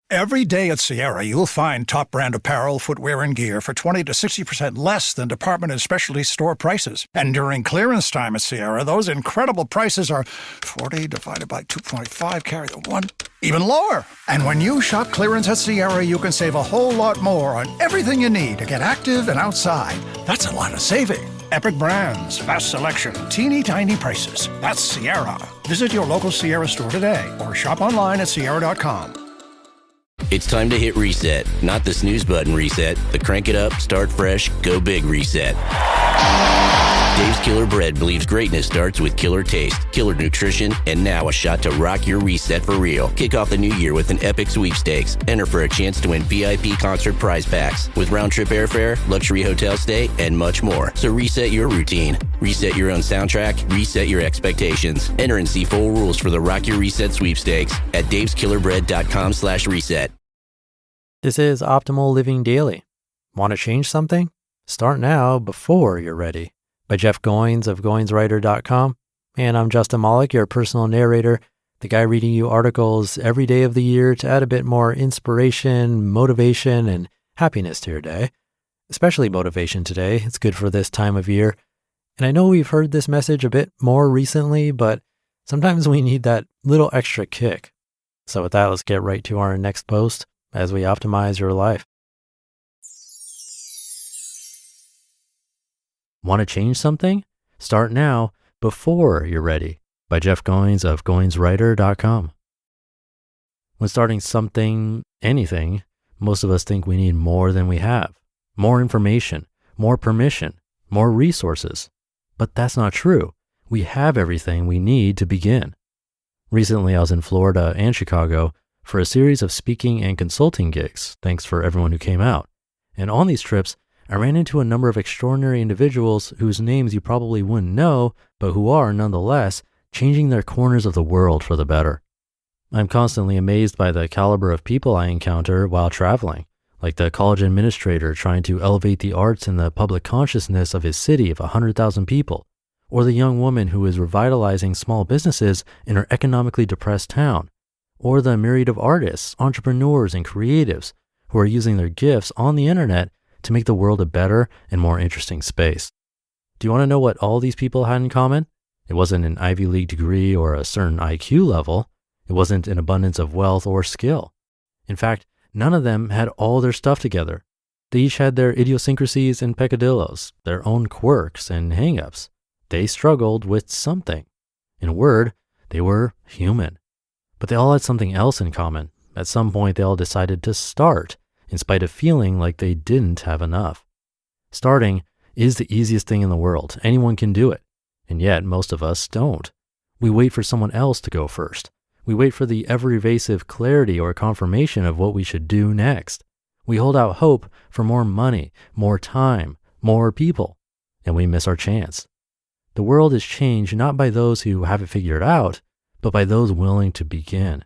Every day at Sierra, you'll find top brand apparel, footwear, and gear for 20 to 60% less than department and specialty store prices. And during clearance time at Sierra, those incredible prices are 40 divided by 2.5, carry the 1, even lower. And when you shop clearance at Sierra, you can save a whole lot more on everything you need to get active and outside. That's a lot of saving. Epic brands, vast selection, teeny tiny prices. That's Sierra. Visit your local Sierra store today or shop online at Sierra.com. It's time to hit reset, not the snooze button reset, the crank it up, start fresh, go big reset. Dave's Killer Bread believes greatness starts with killer taste, killer nutrition, and now a shot to rock your reset for real. Kick off the new year with an epic sweepstakes. Enter for a chance to win VIP concert prize packs with round-trip airfare, luxury hotel stay, and much more. So reset your routine, reset your own soundtrack, reset your expectations. Enter and see full rules for the Rock Your Reset sweepstakes at daveskillerbread.com/reset. This is Optimal Living Daily. Want to change something? Start now before you're ready. By Jeff Goins of GoinsWriter.com. And I'm Justin Malik, your personal narrator, the guy reading you articles every day of the year to add a bit more inspiration, motivation, and happiness to your day. Especially motivation today. It's good for this time of year. And I know we've heard this message a bit more recently, but sometimes we need that little extra kick. So with that, let's get right to our next post as we optimize your life. Want to change something? Start now before you're ready. By Jeff Goins of GoinsWriter.com. When starting something, anything, most of us think we need more than we have. More information, more permission, more resources. But that's not true. We have everything we need to begin. Recently, I was in Florida and Chicago for a series of speaking and consulting gigs. Thanks for everyone who came out. And on these trips, I ran into a number of extraordinary individuals whose names you probably wouldn't know, but who are nonetheless changing their corners of the world for the better. I'm constantly amazed by the caliber of people I encounter while traveling, like the college administrator trying to elevate the arts and the public consciousness of his city of 100,000 people, or the young woman who is revitalizing small businesses in her economically depressed town, or the myriad of artists, entrepreneurs, and creatives who are using their gifts on the internet to make the world a better and more interesting space. Do you want to know what all these people had in common? It wasn't an Ivy League degree or a certain IQ level. It wasn't an abundance of wealth or skill. In fact, none of them had all their stuff together. They each had their idiosyncrasies and peccadillos, their own quirks and hang-ups. They struggled with something. In a word, they were human. But they all had something else in common. At some point, they all decided to start, in spite of feeling like they didn't have enough. Starting is the easiest thing in the world. Anyone can do it. And yet, most of us don't. We wait for someone else to go first. We wait for the ever-evasive clarity or confirmation of what we should do next. We hold out hope for more money, more time, more people, and we miss our chance. The world is changed not by those who have it figured out, but by those willing to begin.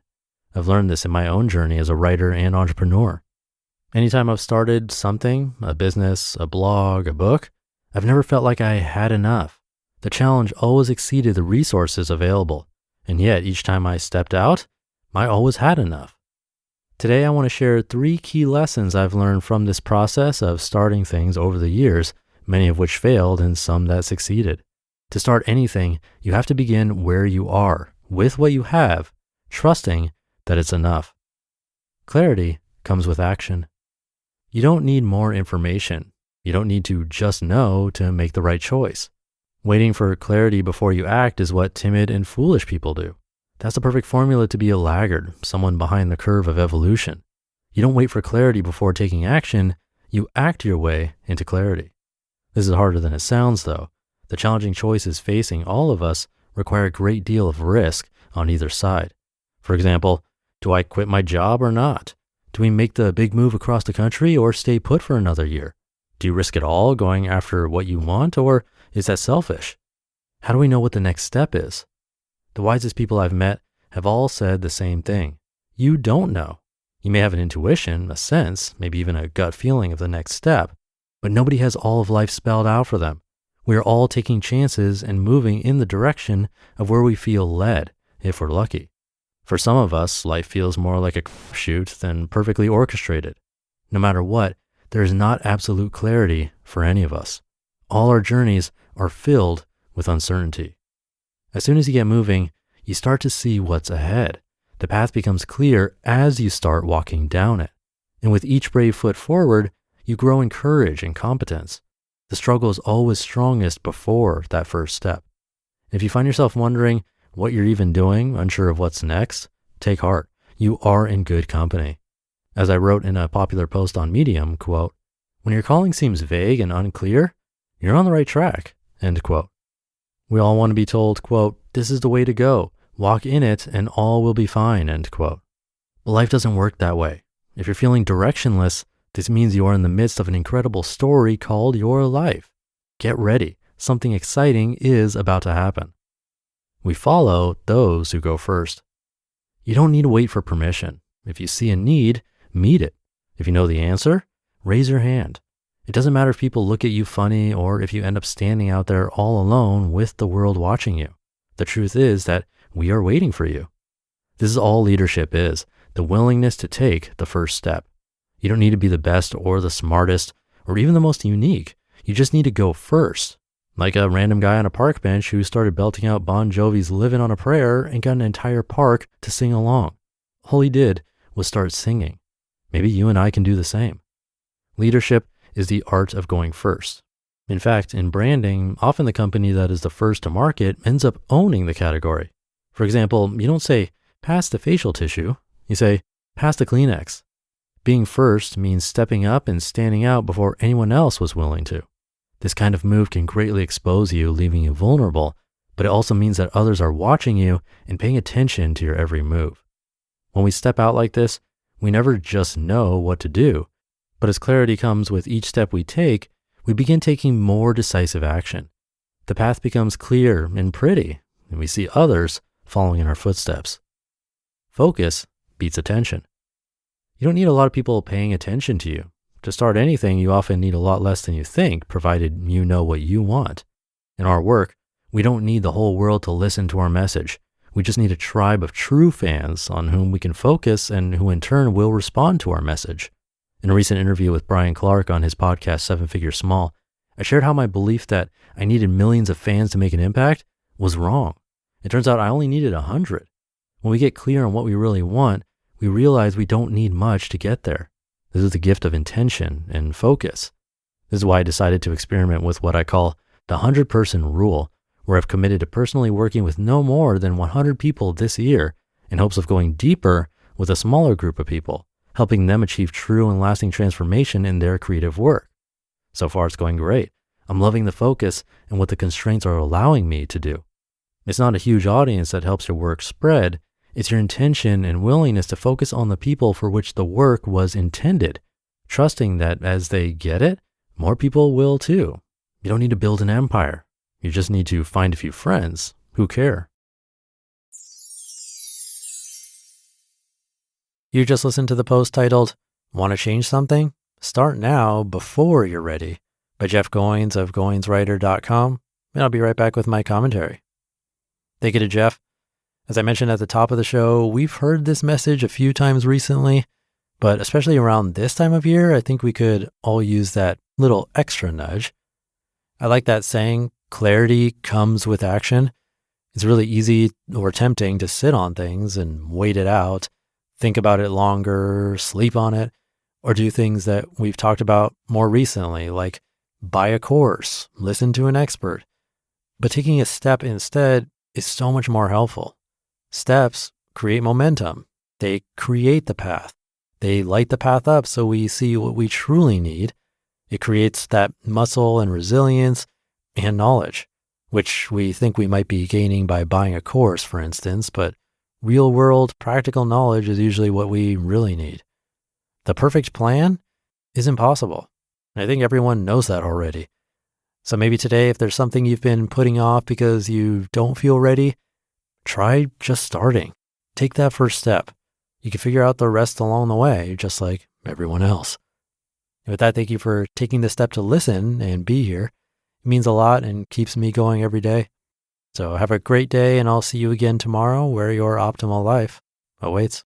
I've learned this in my own journey as a writer and entrepreneur. Anytime I've started something, a business, a blog, a book, I've never felt like I had enough. The challenge always exceeded the resources available, and yet each time I stepped out, I always had enough. Today, I want to share 3 key lessons I've learned from this process of starting things over the years, many of which failed and some that succeeded. To start anything, you have to begin where you are, with what you have, trusting that it's enough. Clarity comes with action. You don't need more information. You don't need to just know to make the right choice. Waiting for clarity before you act is what timid and foolish people do. That's the perfect formula to be a laggard, someone behind the curve of evolution. You don't wait for clarity before taking action. You act your way into clarity. This is harder than it sounds, though. The challenging choices facing all of us require a great deal of risk on either side. For example, do I quit my job or not? Do we make the big move across the country or stay put for another year? Do you risk it all going after what you want, or is that selfish? How do we know what the next step is? The wisest people I've met have all said the same thing. You don't know. You may have an intuition, a sense, maybe even a gut feeling of the next step, but nobody has all of life spelled out for them. We are all taking chances and moving in the direction of where we feel led, if we're lucky. For some of us, life feels more like a crapshoot than perfectly orchestrated. No matter what, there is not absolute clarity for any of us. All our journeys are filled with uncertainty. As soon as you get moving, you start to see what's ahead. The path becomes clear as you start walking down it. And with each brave foot forward, you grow in courage and competence. The struggle is always strongest before that first step. If you find yourself wondering what you're even doing, unsure of what's next, take heart. You are in good company. As I wrote in a popular post on Medium, quote, "When your calling seems vague and unclear, you're on the right track," end quote. We all want to be told, quote, "This is the way to go. Walk in it and all will be fine," end quote. But life doesn't work that way. If you're feeling directionless, this means you are in the midst of an incredible story called your life. Get ready. Something exciting is about to happen. We follow those who go first. You don't need to wait for permission. If you see a need, meet it. If you know the answer, raise your hand. It doesn't matter if people look at you funny or if you end up standing out there all alone with the world watching you. The truth is that we are waiting for you. This is all leadership is, the willingness to take the first step. You don't need to be the best or the smartest or even the most unique. You just need to go first. Like a random guy on a park bench who started belting out Bon Jovi's "Livin' on a Prayer" and got an entire park to sing along. All he did was start singing. Maybe you and I can do the same. Leadership is the art of going first. In fact, in branding, often the company that is the first to market ends up owning the category. For example, you don't say, "Pass the facial tissue." You say, "Pass the Kleenex." Being first means stepping up and standing out before anyone else was willing to. This kind of move can greatly expose you, leaving you vulnerable, but it also means that others are watching you and paying attention to your every move. When we step out like this, we never just know what to do, but as clarity comes with each step we take, we begin taking more decisive action. The path becomes clear and pretty, and we see others following in our footsteps. Focus beats attention. You don't need a lot of people paying attention to you. To start anything, you often need a lot less than you think, provided you know what you want. In our work, we don't need the whole world to listen to our message. We just need a tribe of true fans on whom we can focus and who in turn will respond to our message. In a recent interview with Brian Clark on his podcast, 7 Figure Small, I shared how my belief that I needed millions of fans to make an impact was wrong. It turns out I only needed 100. When we get clear on what we really want, we realize we don't need much to get there. This is the gift of intention and focus. This is why I decided to experiment with what I call the 100-person rule, where I've committed to personally working with no more than 100 people this year in hopes of going deeper with a smaller group of people, helping them achieve true and lasting transformation in their creative work. So far, it's going great. I'm loving the focus and what the constraints are allowing me to do. It's not a huge audience that helps your work spread. It's your intention and willingness to focus on the people for which the work was intended, trusting that as they get it, more people will too. You don't need to build an empire. You just need to find a few friends who care. You just listened to the post titled, "Want to Change Something? Start Now Before You're Ready" by Jeff Goins of goinswriter.com, and I'll be right back with my commentary. Thank you to Jeff. As I mentioned at the top of the show, we've heard this message a few times recently, but especially around this time of year, I think we could all use that little extra nudge. I like that saying, clarity comes with action. It's really easy or tempting to sit on things and wait it out, think about it longer, sleep on it, or do things that we've talked about more recently, like buy a course, listen to an expert. But taking a step instead is so much more helpful. Steps create momentum. They create the path. They light the path up so we see what we truly need. It creates that muscle and resilience and knowledge, which we think we might be gaining by buying a course, for instance, but real world practical knowledge is usually what we really need. The perfect plan is impossible. I think everyone knows that already. So maybe today, if there's something you've been putting off because you don't feel ready, try just starting. Take that first step. You can figure out the rest along the way, just like everyone else. And with that, thank you for taking the step to listen and be here. It means a lot and keeps me going every day. So have a great day, and I'll see you again tomorrow where your optimal life awaits.